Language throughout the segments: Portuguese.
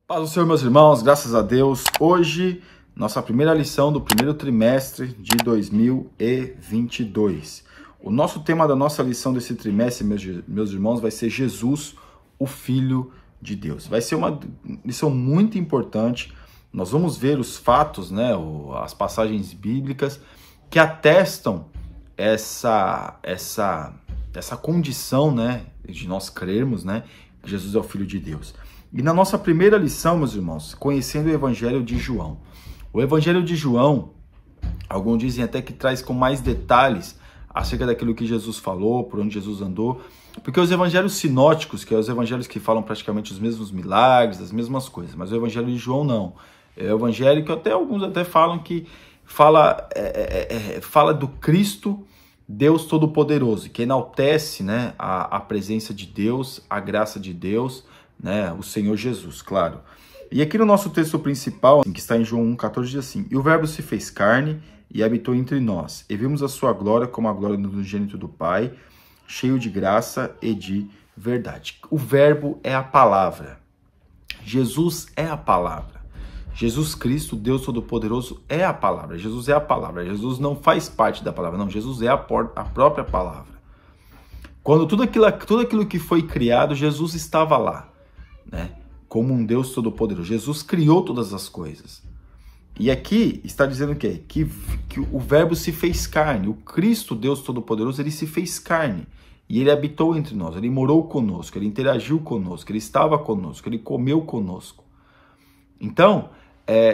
Paz do Senhor, meus irmãos, graças a Deus. Hoje, nossa primeira lição do primeiro trimestre de 2022. O nosso tema da nossa lição desse trimestre, meus irmãos, vai ser Jesus, o Filho de Deus. Vai ser uma lição muito importante. Nós vamos ver os fatos, as passagens bíblicas que atestam essa condição, de nós crermos, que Jesus é o Filho de Deus. E na nossa primeira lição, meus irmãos, conhecendo o Evangelho de João. O Evangelho de João, alguns dizem até que traz com mais detalhes acerca daquilo que Jesus falou, por onde Jesus andou, porque os evangelhos sinóticos, que são os evangelhos que falam praticamente os mesmos milagres, as mesmas coisas, mas o Evangelho de João não. É o evangelho que alguns falam que fala do Cristo, Deus Todo-Poderoso, que enaltece a presença de Deus, a graça de Deus, o Senhor Jesus, claro. E aqui no nosso texto principal, que está em João 1,14, diz assim: E o Verbo se fez carne e habitou entre nós, e vimos a sua glória como a glória do unigênito do Pai, cheio de graça e de verdade. O Verbo é a palavra. Jesus é a palavra. Jesus Cristo, Deus Todo-Poderoso, é a palavra. Jesus é a palavra. Jesus não faz parte da palavra, não. Jesus é a própria palavra. Quando tudo aquilo que foi criado, Jesus estava lá, como um Deus Todo-Poderoso. Jesus criou todas as coisas. E aqui está dizendo o quê? Que o Verbo se fez carne. O Cristo, Deus Todo-Poderoso, ele se fez carne. E ele habitou entre nós, ele morou conosco, ele interagiu conosco, ele estava conosco, ele comeu conosco. Então,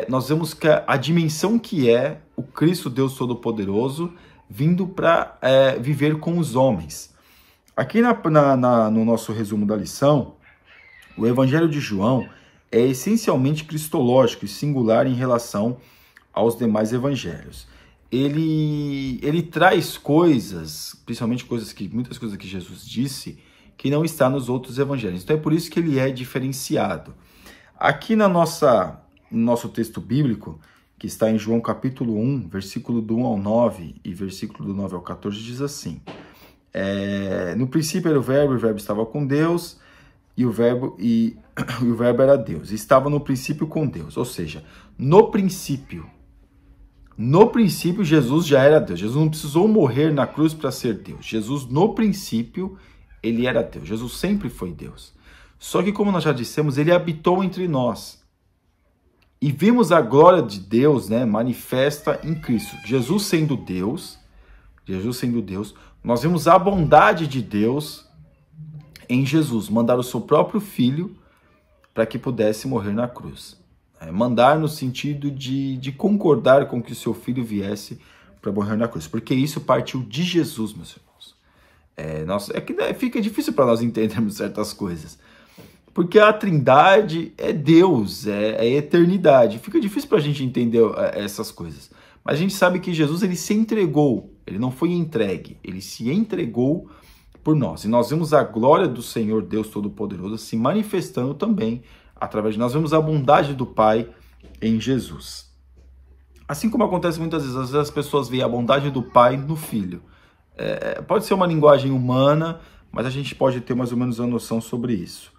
nós vemos que a dimensão que é o Cristo, Deus Todo-Poderoso, vindo para viver com os homens. Aqui no nosso resumo da lição, o Evangelho de João é essencialmente cristológico e singular em relação aos demais evangelhos. Ele traz coisas, principalmente muitas coisas que Jesus disse, que não está nos outros evangelhos. Então é por isso que ele é diferenciado. Aqui no nosso texto bíblico, que está em João capítulo 1, versículo do 1 ao 9 e versículo do 9 ao 14, diz assim: no princípio era o Verbo estava com Deus, e o Verbo era Deus. Estava no princípio com Deus. Ou seja, no princípio Jesus já era Deus. Jesus não precisou morrer na cruz para ser Deus. Jesus, no princípio, ele era Deus. Jesus sempre foi Deus. Só que, como nós já dissemos, ele habitou entre nós. E vimos a glória de Deus, manifesta em Cristo. Jesus sendo Deus, nós vimos a bondade de Deus em Jesus, mandar o seu próprio Filho para que pudesse morrer na cruz. Mandar no sentido de concordar com que o seu Filho viesse para morrer na cruz, porque isso partiu de Jesus, meus irmãos. Fica difícil para nós entendermos certas coisas, porque a Trindade é Deus, é eternidade. Fica difícil para a gente entender essas coisas. Mas a gente sabe que Jesus, ele se entregou, ele não foi entregue, ele se entregou por nós. E nós vemos a glória do Senhor Deus Todo-Poderoso se manifestando também através de nós. Vemos a bondade do Pai em Jesus. Assim como acontece muitas vezes, às vezes as pessoas veem a bondade do Pai no Filho. Pode ser uma linguagem humana, mas a gente pode ter mais ou menos uma noção sobre isso.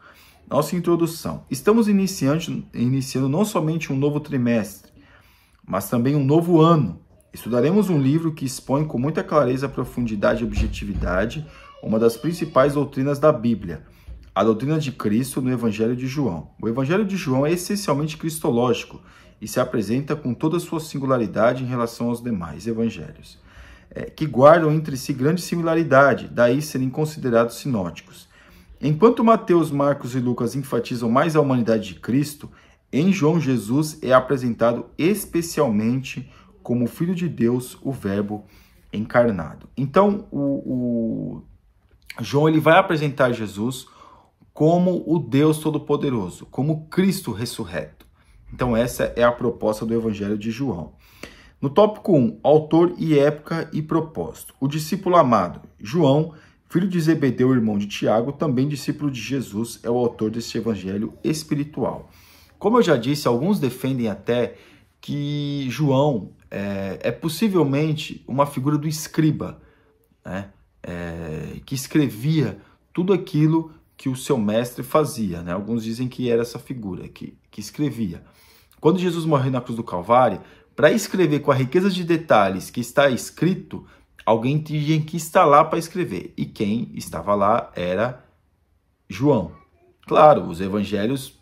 Nossa introdução. Estamos iniciando não somente um novo trimestre, mas também um novo ano. Estudaremos um livro que expõe com muita clareza, profundidade e objetividade uma das principais doutrinas da Bíblia, a doutrina de Cristo no Evangelho de João. O Evangelho de João é essencialmente cristológico e se apresenta com toda a sua singularidade em relação aos demais evangelhos, que guardam entre si grande similaridade, daí serem considerados sinóticos. Enquanto Mateus, Marcos e Lucas enfatizam mais a humanidade de Cristo, em João Jesus é apresentado especialmente como o Filho de Deus, o Verbo encarnado. Então, João ele vai apresentar Jesus como o Deus Todo-Poderoso, como Cristo ressurreto. Então essa é a proposta do Evangelho de João. No tópico 1, autor e época e propósito. O discípulo amado, João, filho de Zebedeu, irmão de Tiago, também discípulo de Jesus, é o autor deste Evangelho espiritual. Como eu já disse, alguns defendem até que João é possivelmente uma figura do escriba, que escrevia tudo aquilo que o seu mestre fazia, né? Alguns dizem que era essa figura que escrevia. Quando Jesus morreu na cruz do Calvário, para escrever com a riqueza de detalhes que está escrito, alguém tinha que estar lá para escrever. E quem estava lá era João. Claro, os evangelhos,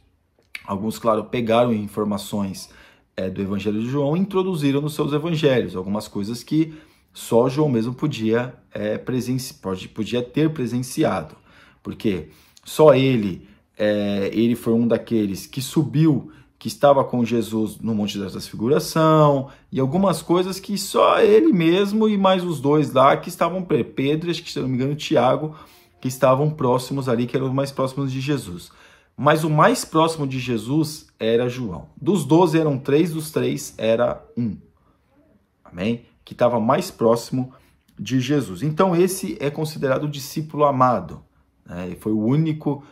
alguns, claro, pegaram informações do evangelho de João e introduziram nos seus evangelhos algumas coisas que só João mesmo podia ter presenciado. Porque só ele foi um daqueles que subiu, que estava com Jesus no Monte da Transfiguração, e algumas coisas que só ele mesmo e mais os dois lá que estavam, Pedro e acho que, se não me engano, Tiago, que estavam próximos ali, que eram os mais próximos de Jesus. Mas o mais próximo de Jesus era João. Dos 12 eram 3, dos 3 era 1. Amém? Que estava mais próximo de Jesus. Então esse é considerado o discípulo amado. Né? Foi o único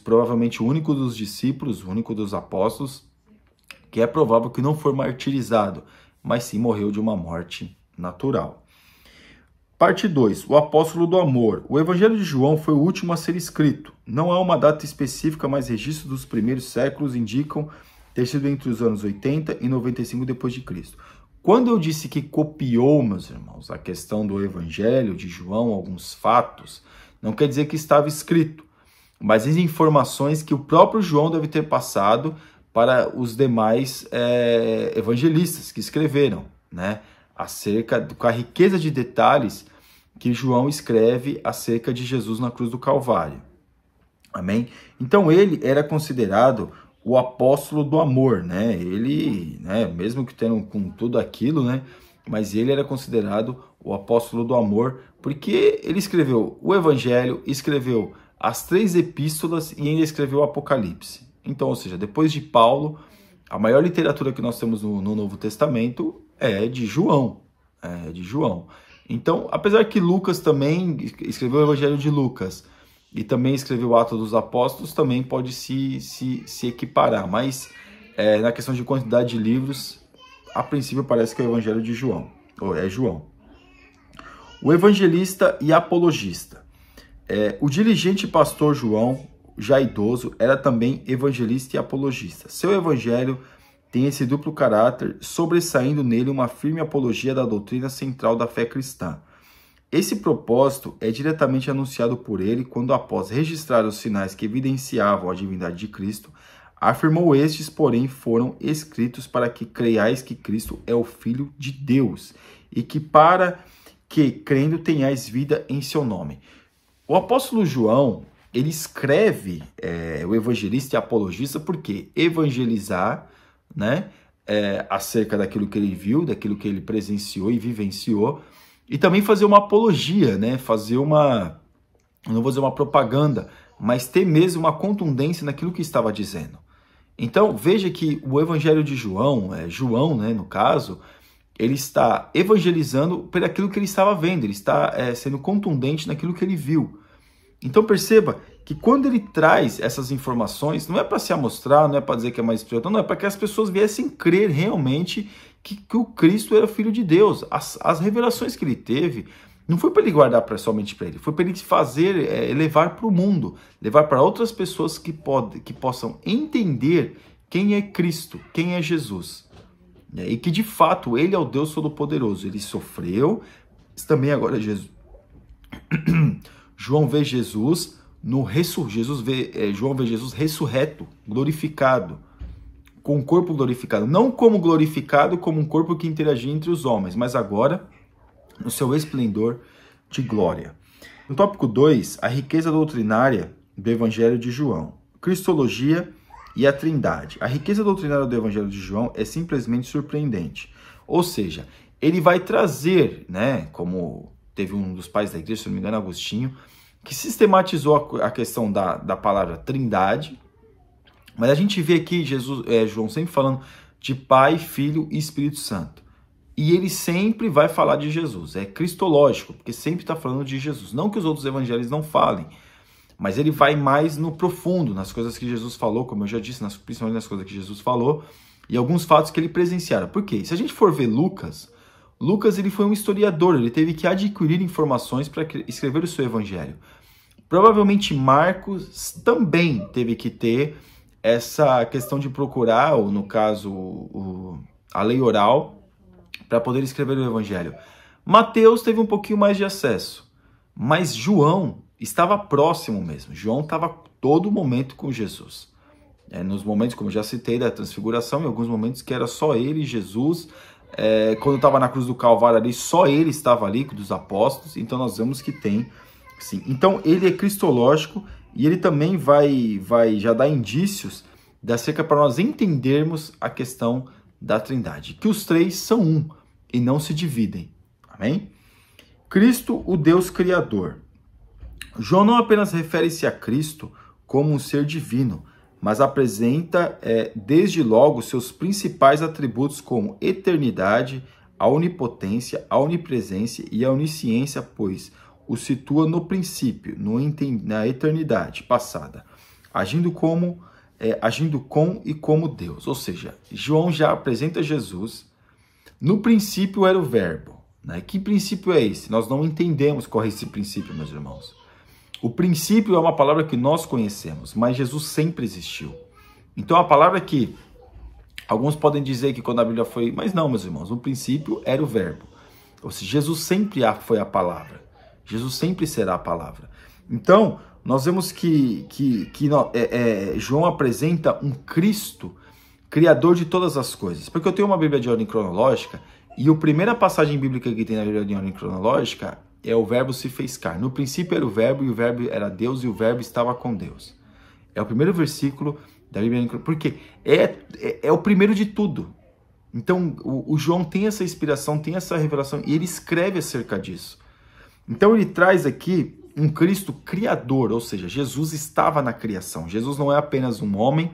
provavelmente o único dos discípulos, o único dos apóstolos, que é provável que não foi martirizado, mas sim morreu de uma morte natural. Parte 2. O apóstolo do amor. O Evangelho de João foi o último a ser escrito. Não há uma data específica, mas registros dos primeiros séculos indicam ter sido entre os anos 80 e 95 depois de Cristo. Quando eu disse que copiou, meus irmãos, a questão do Evangelho de João, alguns fatos, não quer dizer que estava escrito, mas as informações que o próprio João deve ter passado para os demais evangelistas que escreveram, né? Com a riqueza de detalhes que João escreve acerca de Jesus na cruz do Calvário. Amém? Então ele era considerado o apóstolo do amor, né? Ele, né, mesmo que tendo com tudo aquilo, né, mas ele era considerado o apóstolo do amor, porque ele escreveu o Evangelho, escreveu as 3 epístolas e ainda escreveu o Apocalipse. Então, ou seja, depois de Paulo, a maior literatura que nós temos no Novo Testamento é de João. Então, apesar que Lucas também escreveu o Evangelho de Lucas e também escreveu o Atos dos Apóstolos, também pode se equiparar. Mas na questão de quantidade de livros, a princípio parece que é o Evangelho de João. Ou é João. O evangelista e apologista. O dirigente pastor João, já idoso, era também evangelista e apologista. Seu evangelho tem esse duplo caráter, sobressaindo nele uma firme apologia da doutrina central da fé cristã. Esse propósito é diretamente anunciado por ele quando, após registrar os sinais que evidenciavam a divindade de Cristo, afirmou: estes, porém, foram escritos para que creiais que Cristo é o Filho de Deus e que para que, crendo, tenhais vida em seu nome. O apóstolo João, ele escreve o evangelista e apologista porque evangelizar, né, acerca daquilo que ele viu, daquilo que ele presenciou e vivenciou, e também fazer uma apologia, né, fazer uma, não vou dizer uma propaganda, mas ter mesmo uma contundência naquilo que estava dizendo. Então, veja que o evangelho de João, João, né, no caso, ele está evangelizando por aquilo que ele estava vendo, ele está sendo contundente naquilo que ele viu. Então perceba que quando ele traz essas informações, não é para se amostrar, não é para dizer que é mais espiritual, não, é para que as pessoas viessem crer realmente que o Cristo era Filho de Deus. As revelações que ele teve, não foi para ele guardar somente para ele, foi para ele fazer, levar para o mundo, levar para outras pessoas que possam entender quem é Cristo, quem é Jesus. E que de fato ele é o Deus Todo-Poderoso, ele sofreu, mas também agora é Jesus. João vê Jesus João vê Jesus ressurreto, glorificado, com um corpo glorificado, não como glorificado, como um corpo que interagia entre os homens, mas agora no seu esplendor de glória. No tópico 2, a riqueza doutrinária do Evangelho de João, Cristologia e a Trindade. A riqueza doutrinária do Evangelho de João é simplesmente surpreendente. Ou seja, ele vai trazer, né, como teve um dos pais da igreja, se não me engano, Agostinho, que sistematizou a questão da palavra Trindade, mas a gente vê aqui João sempre falando de Pai, Filho e Espírito Santo. E ele sempre vai falar de Jesus, é cristológico, porque sempre está falando de Jesus. Não que os outros evangelhos não falem, mas ele vai mais no profundo, nas coisas que Jesus falou, como eu já disse, principalmente nas coisas que Jesus falou, e alguns fatos que ele presenciara. Por quê? Se a gente for ver Lucas ele foi um historiador, ele teve que adquirir informações para escrever o seu evangelho. Provavelmente Marcos também teve que ter essa questão de procurar, ou no caso, a lei oral, para poder escrever o evangelho. Mateus teve um pouquinho mais de acesso, mas João estava próximo mesmo. João estava todo momento com Jesus. Nos momentos, como eu já citei, da transfiguração, em alguns momentos que era só ele e Jesus. Quando estava na cruz do Calvário ali, só ele estava ali, dos apóstolos. Então nós vemos que tem, sim. Então ele é cristológico e ele também vai já dar indícios acerca para nós entendermos a questão da Trindade. Que os três são um e não se dividem. Amém? Cristo, o Deus Criador. João não apenas refere-se a Cristo como um ser divino, mas apresenta desde logo seus principais atributos como eternidade, a onipotência, a onipresença e a onisciência, pois o situa no princípio, na eternidade passada, agindo com e como Deus. Ou seja, João já apresenta Jesus. No princípio era o verbo. Né? Que princípio é esse? Nós não entendemos qual é esse princípio, meus irmãos. O princípio é uma palavra que nós conhecemos, mas Jesus sempre existiu. Então a palavra que alguns podem dizer que quando a Bíblia foi... Mas não, meus irmãos, no princípio era o verbo. Ou seja, Jesus sempre foi a palavra. Jesus sempre será a palavra. Então, nós vemos que João apresenta um Cristo, criador de todas as coisas. Porque eu tenho uma Bíblia de ordem cronológica, e a primeira passagem bíblica que tem na Bíblia de ordem cronológica é o verbo se fez carne. No princípio era o verbo, e o verbo era Deus, e o verbo estava com Deus. É o primeiro versículo da Bíblia, porque é o primeiro de tudo. Então, o João tem essa inspiração, tem essa revelação, e ele escreve acerca disso. Então, ele traz aqui um Cristo criador, ou seja, Jesus estava na criação. Jesus não é apenas um homem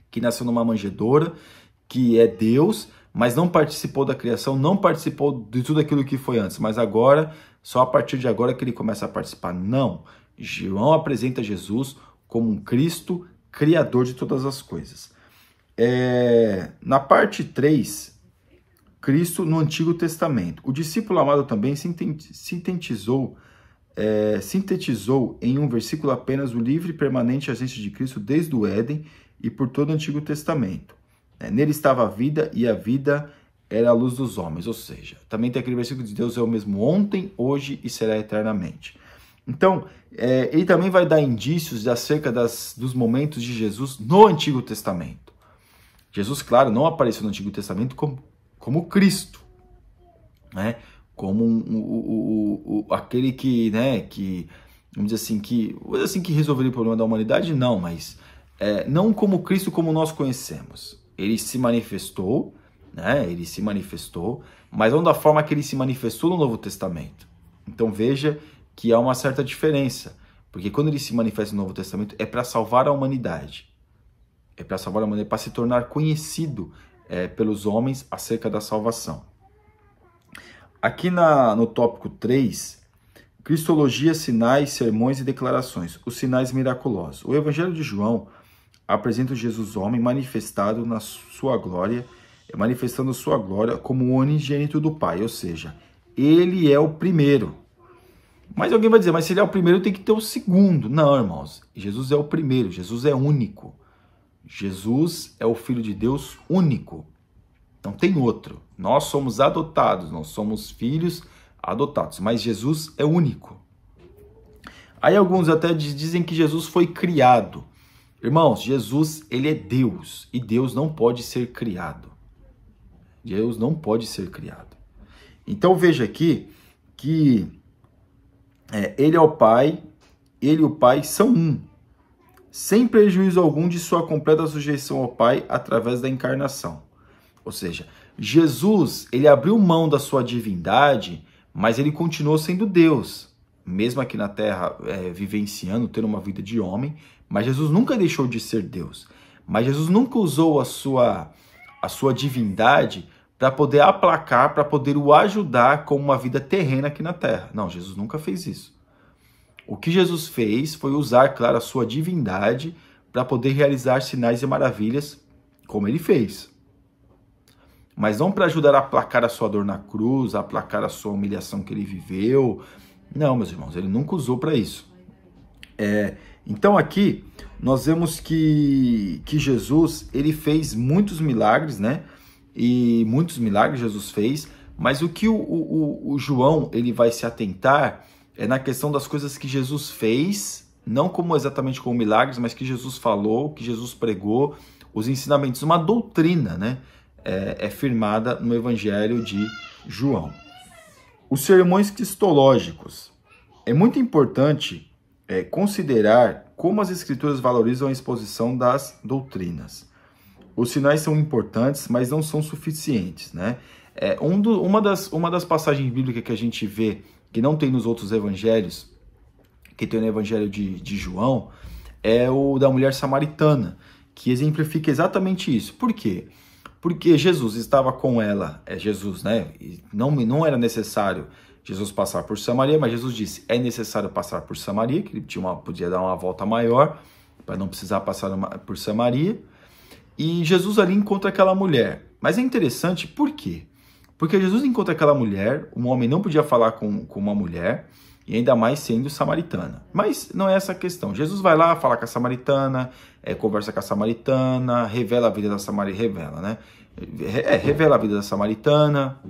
que nasceu numa manjedoura, que é Deus, mas não participou da criação, não participou de tudo aquilo que foi antes, mas agora, só a partir de agora que ele começa a participar. Não, João apresenta Jesus como um Cristo criador de todas as coisas. Na parte 3, Cristo no Antigo Testamento. O discípulo amado também sintetizou em um versículo apenas o livre e permanente agência de Cristo desde o Éden e por todo o Antigo Testamento. Nele estava a vida, e a vida era a luz dos homens. Ou seja, também tem aquele versículo de Deus é o mesmo ontem, hoje e será eternamente. Então, ele também vai dar indícios acerca dos momentos de Jesus no Antigo Testamento. Jesus, claro, não apareceu no Antigo Testamento como Cristo, né? Como aquele que, né, que, vamos dizer assim, que resolveria o problema da humanidade, não, mas não como Cristo como nós conhecemos. Ele se manifestou, né? Ele se manifestou, mas não da forma que ele se manifestou no Novo Testamento. Então veja que há uma certa diferença, porque quando ele se manifesta no Novo Testamento é para salvar a humanidade. É para salvar a humanidade, para se tornar conhecido pelos homens acerca da salvação. Aqui no tópico 3, Cristologia, sinais, sermões e declarações, os sinais miraculosos. O Evangelho de João apresenta Jesus homem manifestado na sua glória, manifestando sua glória como o unigênito do Pai, ou seja, ele é o primeiro. Mas alguém vai dizer, mas se ele é o primeiro, tem que ter o segundo. Não, irmãos, Jesus é o primeiro, Jesus é único. Jesus é o Filho de Deus único. Não tem outro. Nós somos adotados, nós somos filhos adotados, mas Jesus é único. Aí alguns até dizem que Jesus foi criado. Irmãos, Jesus, ele é Deus, e Deus não pode ser criado. Deus não pode ser criado. Então veja aqui que ele é o Pai, ele e o Pai são um, sem prejuízo algum de sua completa sujeição ao Pai através da encarnação. Ou seja, Jesus, ele abriu mão da sua divindade, mas ele continuou sendo Deus, mesmo aqui na Terra, vivenciando, tendo uma vida de homem, mas Jesus nunca deixou de ser Deus. Mas Jesus nunca usou a sua divindade para poder aplacar, para poder o ajudar com uma vida terrena aqui na Terra. Não, Jesus nunca fez isso. O que Jesus fez foi usar, claro, a sua divindade para poder realizar sinais e maravilhas, como ele fez. Mas não para ajudar a aplacar a sua dor na cruz, a aplacar a sua humilhação que ele viveu. Não, meus irmãos, ele nunca usou para isso. Então aqui nós vemos que Jesus, ele fez muitos milagres, né? E muitos milagres Jesus fez, mas o que o João ele vai se atentar é na questão das coisas que Jesus fez, não como exatamente como milagres, mas que Jesus falou, que Jesus pregou, os ensinamentos, uma doutrina, né? É firmada no Evangelho de João. Os sermões cristológicos. É muito importante considerar como as Escrituras valorizam a exposição das doutrinas. Os sinais são importantes, mas não são suficientes, né? Uma das passagens bíblicas que a gente vê que não tem nos outros evangelhos, que tem no Evangelho de João, é o da mulher samaritana, que exemplifica exatamente isso. Por quê? Porque Jesus estava com ela, Jesus, né? E não era necessário Jesus passar por Samaria, mas Jesus disse, é necessário passar por Samaria, que ele podia dar uma volta maior, para não precisar passar por Samaria. E Jesus ali encontra aquela mulher. Mas é interessante, por quê? Porque Jesus encontra aquela mulher, um homem não podia falar com uma mulher, e ainda mais sendo samaritana. Mas não é essa a questão. Jesus vai lá, fala com a samaritana, conversa com a samaritana, revela a vida da samaritana, revela, né? Revela a vida da samaritana.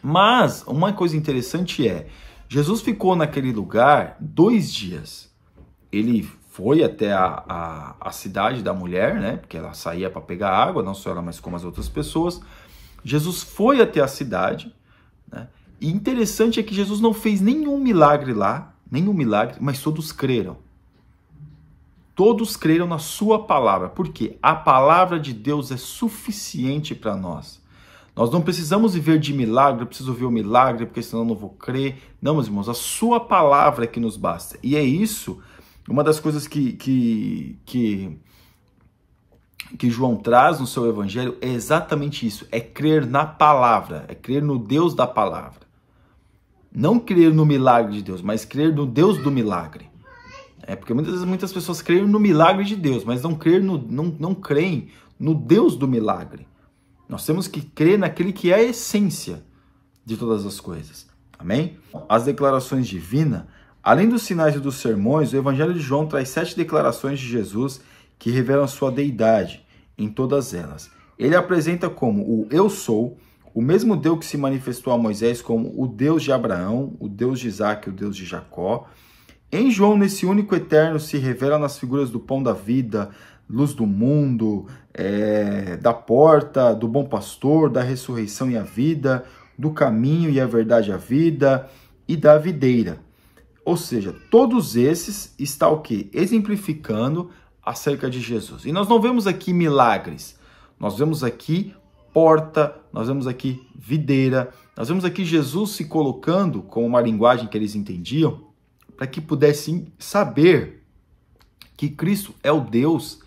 Mas uma coisa interessante Jesus ficou naquele lugar 2 dias. Ele foi até a cidade da mulher, né? Porque ela saía para pegar água, não só ela, mas como as outras pessoas. Jesus foi até a cidade, né? E interessante é que Jesus não fez nenhum milagre lá, mas todos creram. Todos creram na sua palavra, porque a palavra de Deus é suficiente para nós. Nós não precisamos viver de milagre, eu preciso ver o milagre, porque senão eu não vou crer. Não, meus irmãos, a sua palavra é que nos basta. E é isso, uma das coisas que João traz no seu evangelho é exatamente isso, é crer na palavra, é crer no Deus da palavra. Não crer no milagre de Deus, mas crer no Deus do milagre. Porque muitas pessoas creem no milagre de Deus, mas não creem no Deus do milagre. Nós temos que crer naquele que é a essência de todas as coisas. Amém? As declarações divinas, além dos sinais e dos sermões, o Evangelho de João traz 7 declarações de Jesus que revelam sua deidade em todas elas. Ele apresenta como o Eu Sou, o mesmo Deus que se manifestou a Moisés como o Deus de Abraão, o Deus de Isaac e o Deus de Jacó. Em João, nesse único eterno, se revela nas figuras do pão da vida, luz do mundo, da porta, do bom pastor, da ressurreição e a vida, do caminho e a verdade e a vida, e da videira. Ou seja, todos esses está o quê? Exemplificando acerca de Jesus. E nós não vemos aqui milagres, nós vemos aqui porta, nós vemos aqui videira, nós vemos aqui Jesus se colocando com uma linguagem que eles entendiam, para que pudessem saber que Cristo é o Deus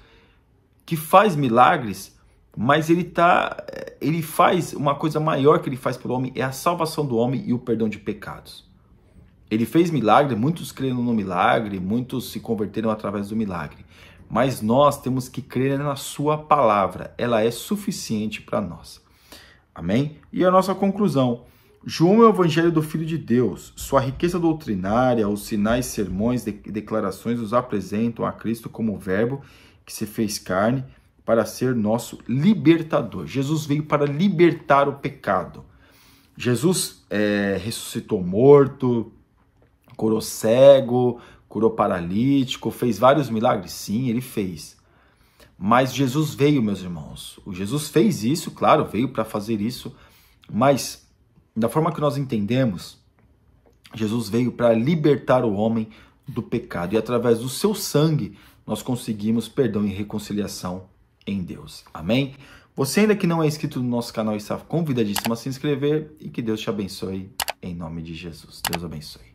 que faz milagres, mas ele faz uma coisa maior que ele faz pelo homem, é a salvação do homem e o perdão de pecados. Ele fez milagre, muitos creram no milagre, muitos se converteram através do milagre. Mas nós temos que crer na sua palavra, ela é suficiente para nós. Amém? E a nossa conclusão. João é o evangelho do Filho de Deus. Sua riqueza doutrinária, os sinais, sermões e declarações nos apresentam a Cristo como o verbo que se fez carne para ser nosso libertador. Jesus veio para libertar o pecado. Jesus ressuscitou morto, curou cego, curou paralítico, fez vários milagres. Sim, ele fez. Mas Jesus veio, meus irmãos. O Jesus fez isso, claro, veio para fazer isso, mas da forma que nós entendemos, Jesus veio para libertar o homem do pecado. E através do seu sangue, nós conseguimos perdão e reconciliação em Deus. Amém? Você ainda que não é inscrito no nosso canal, está convidadíssimo a se inscrever e que Deus te abençoe em nome de Jesus. Deus abençoe.